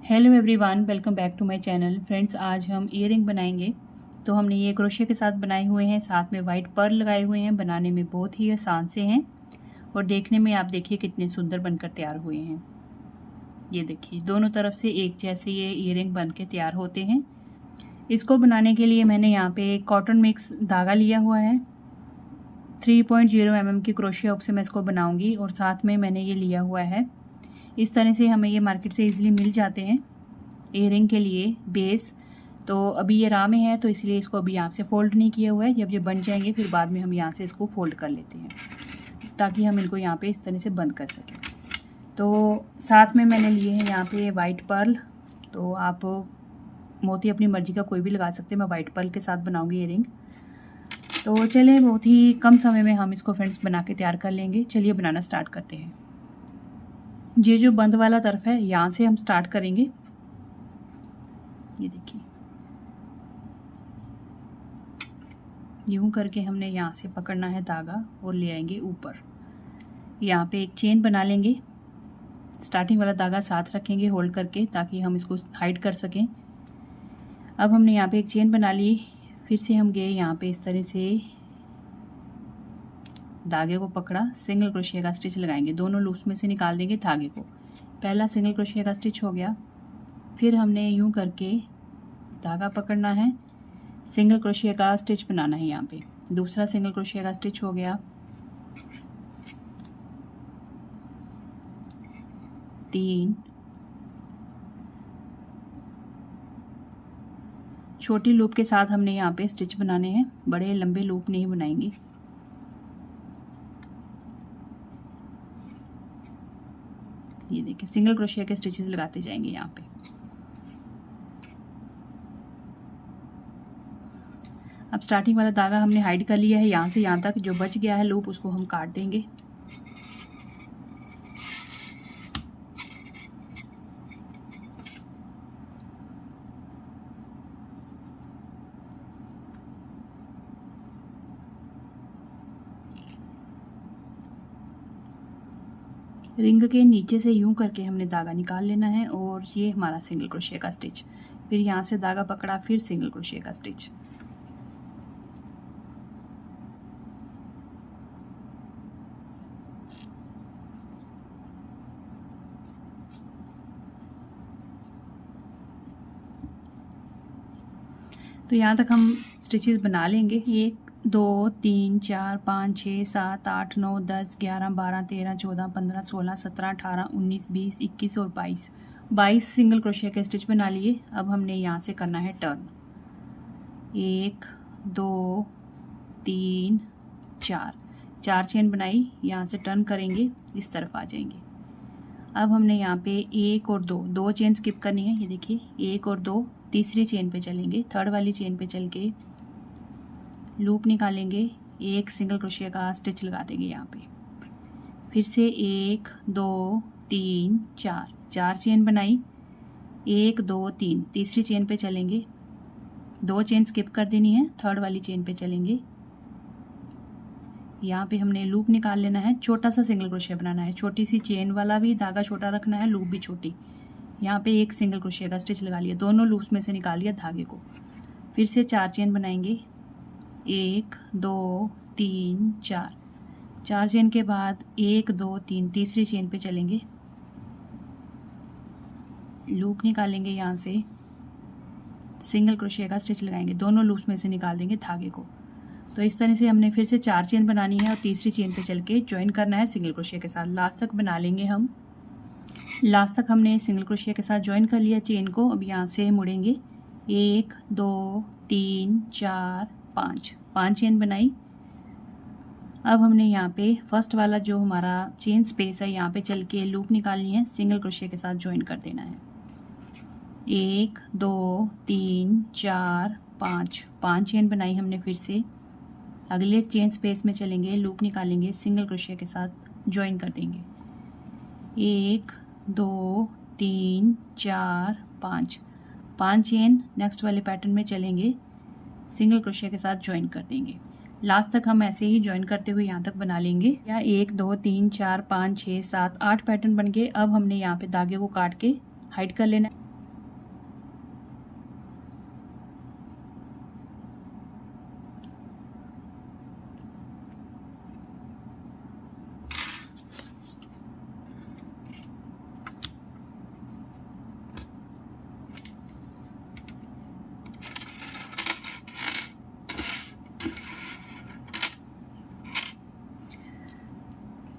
Hello everyone, welcome back to my channel. Friends, आज हम earring बनाएंगे। तो हमने ये क्रोशे के साथ बनाए हुए हैं, साथ में वाइट पर्ल लगाए हुए हैं। बनाने में बहुत ही आसान से हैं और देखने में आप देखिए कितने सुंदर बनकर तैयार हुए हैं। ये देखिए, दोनों तरफ से एक जैसे ये ईयरिंग बन के तैयार होते हैं। इसको बनाने के लिए मैंने यहाँ पे कॉटन मिक्स धागा लिया हुआ है। 3.0 mm की क्रोशे हुक से मैं इसको बनाऊंगी और साथ में मैंने ये लिया हुआ है। इस तरह से हमें ये मार्केट से इजीली मिल जाते हैं ईयरिंग के लिए बेस। तो अभी ये राह में है तो इसलिए इसको अभी यहाँ से फ़ोल्ड नहीं किया हुआ है। जब ये बन जाएंगे फिर बाद में हम यहाँ से इसको फ़ोल्ड कर लेते हैं ताकि हम इनको यहाँ पे इस तरह से बंद कर सकें। तो साथ में मैंने लिए हैं यहाँ पे वाइट पर्ल। तो आप मोती अपनी मर्ज़ी का कोई भी लगा सकते हैं। मैं वाइट पर्ल के साथ बनाऊँगी ईयरिंग। तो चलिए, बहुत ही कम समय में हम इसको फ्रेंड्स बना के तैयार कर लेंगे। चलिए बनाना स्टार्ट करते हैं। ये जो बंद वाला तरफ है यहाँ से हम स्टार्ट करेंगे। ये देखिए, यूं करके हमने यहाँ से पकड़ना है धागा और ले आएंगे ऊपर। यहाँ पे एक चेन बना लेंगे। स्टार्टिंग वाला धागा साथ रखेंगे होल्ड करके ताकि हम इसको हाइड कर सकें। अब हमने यहाँ पे एक चेन बना ली। फिर से हम गए यहाँ पे, इस तरह से धागे को पकड़ा, सिंगल क्रोशिया का स्टिच लगाएंगे। दोनों लूप्स में से निकाल देंगे धागे को। पहला सिंगल क्रोशिया का स्टिच हो गया। फिर हमने यूं करके धागा पकड़ना है, सिंगल क्रोशिया का स्टिच बनाना है। यहाँ पे दूसरा सिंगल क्रोशिया का स्टिच हो गया। 3 छोटी लूप के साथ हमने यहाँ पे स्टिच बनाने हैं, बड़े लंबे लूप नहीं बनाएंगे। ये देखिए, सिंगल क्रोशिया के स्टिचेस लगाते जाएंगे यहाँ पे। अब स्टार्टिंग वाला धागा हमने हाइड कर लिया है। यहाँ से यहाँ तक जो बच गया है लूप उसको हम काट देंगे। रिंग के नीचे से यूं करके हमने धागा निकाल लेना है और ये हमारा सिंगल क्रोशिया का स्टिच। फिर यहाँ से धागा पकड़ा, फिर सिंगल क्रोशिया का स्टिच। तो यहाँ तक हम स्टिचेस बना लेंगे। 1 2 3 4 5 6 7 8 9 10 11 12 13 14 15 16 17 18 19 20 21 और 22 सिंगल क्रोशिया के स्टिच बना लिए। अब हमने यहाँ से करना है टर्न। 1 2 3 4 चेन बनाई, यहाँ से टर्न करेंगे, इस तरफ आ जाएंगे। अब हमने यहाँ पे 1 और 2 चेन स्किप करनी है। ये देखिए, 1 और 2 तीसरी चेन पे चलेंगे। थर्ड वाली चेन पे चल के लूप निकालेंगे, एक सिंगल क्रोशिया का स्टिच लगा देंगे यहाँ पे। फिर से 1 2 3 4 चेन बनाई, 1 2 3 तीसरी चेन पे चलेंगे। 2 चेन स्किप कर देनी है, थर्ड वाली चेन पे चलेंगे। यहाँ पे हमने लूप निकाल लेना है, छोटा सा सिंगल क्रोशिया बनाना है। छोटी सी चेन वाला भी धागा छोटा रखना है, लूप भी छोटी। यहाँ पे एक सिंगल क्रोशिया का स्टिच लगा लिया, दोनों लूप्स में से निकाल लिया धागे को। फिर से 4 चेन बनाएंगे, 1 2 3 4 चेन के बाद 1 2 3 तीसरी चेन पे चलेंगे। लूप निकालेंगे, यहाँ से सिंगल क्रोशिया का स्टिच लगाएंगे, दोनों लूप्स में से निकाल देंगे धागे को। तो इस तरह से हमने फिर से 4 चेन बनानी है और तीसरी चेन पे चल के ज्वाइन करना है सिंगल क्रोशिया के साथ। लास्ट तक बना लेंगे हम। लास्ट तक हमने सिंगल क्रोशिया के साथ ज्वाइन कर लिया चेन को। अब यहाँ से मुड़ेंगे, 1 2 3 4 5 चेन बनाई। अब हमने यहाँ पे फर्स्ट वाला जो हमारा चेन स्पेस है यहाँ पे चल के लूप निकालनी है, सिंगल क्रोशिया के साथ ज्वाइन कर देना है। 1 2 3 4 5 चेन बनाई हमने। फिर से अगले चेन स्पेस में चलेंगे, लूप निकालेंगे, सिंगल क्रोशिया के साथ ज्वाइन कर देंगे। 1 2 3 4 5 चेन नेक्स्ट वाले पैटर्न में चलेंगे, सिंगल क्रोशिया के साथ ज्वाइन कर देंगे। लास्ट तक हम ऐसे ही ज्वाइन करते हुए यहाँ तक बना लेंगे। या 1 2 3 4 5 6 7 8 पैटर्न बन गए। अब हमने यहाँ पे धागे को काट के हाइड कर लेना है।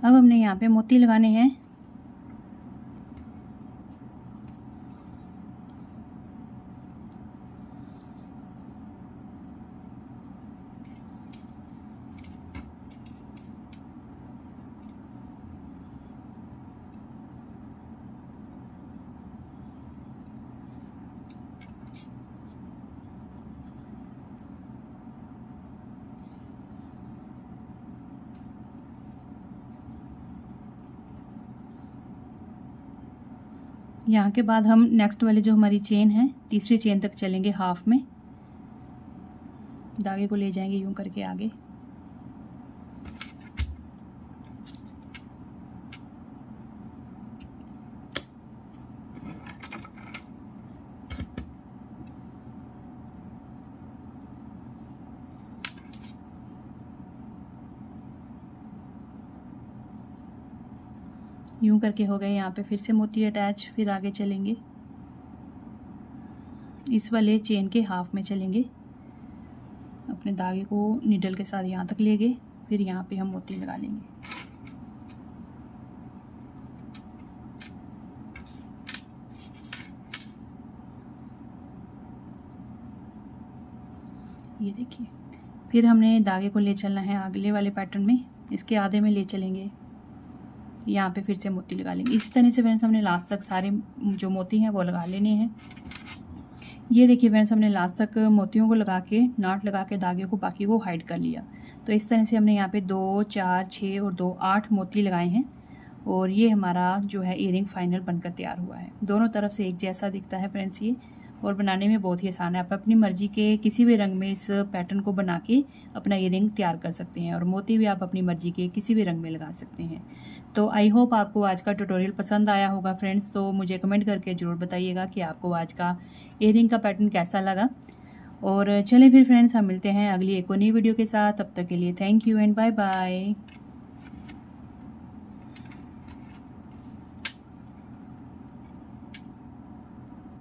अब हमने यहाँ पे मोती लगाने हैं। यहाँ के बाद हम नेक्स्ट वाले जो हमारी चेन है, तीसरी चेन तक चलेंगे। हाफ में धागे को ले जाएंगे यूं करके आगे। यूं करके हो गए। यहाँ पे फिर से मोती अटैच, फिर आगे चलेंगे, इस वाले चेन के हाफ में चलेंगे, अपने धागे को नीडल के साथ यहाँ तक ले गए, फिर यहाँ पे हम मोती लगा लेंगे। ये देखिए, फिर हमने धागे को ले चलना है अगले वाले पैटर्न में, इसके आधे में ले चलेंगे, यहाँ पे फिर से मोती लगा लेंगे। इसी तरह से फ्रेंड्स हमने लास्ट तक सारे जो मोती हैं वो लगा लेने हैं। ये देखिए फ्रेंड्स, हमने लास्ट तक मोतियों को लगा के, नाट लगा के धागे को बाकी को हाइड कर लिया। तो इस तरह से हमने यहाँ पे 2, 4, 6 और 2, 8 मोती लगाए हैं। और ये हमारा जो है ईयरिंग फाइनल बनकर तैयार हुआ है। दोनों तरफ से एक जैसा दिखता है फ्रेंड्स ये, और बनाने में बहुत ही आसान है। आप अपनी मर्जी के किसी भी रंग में इस पैटर्न को बना के अपना ईयरिंग तैयार कर सकते हैं, और मोती भी आप अपनी मर्जी के किसी भी रंग में लगा सकते हैं। तो आई होप आपको आज का ट्यूटोरियल पसंद आया होगा फ्रेंड्स। तो मुझे कमेंट करके ज़रूर बताइएगा कि आपको आज का ईयरिंग का पैटर्न कैसा लगा। और चलें फिर फ्रेंड्स, हम मिलते हैं अगली एक और नई वीडियो के साथ। तब तक के लिए thank you and bye bye.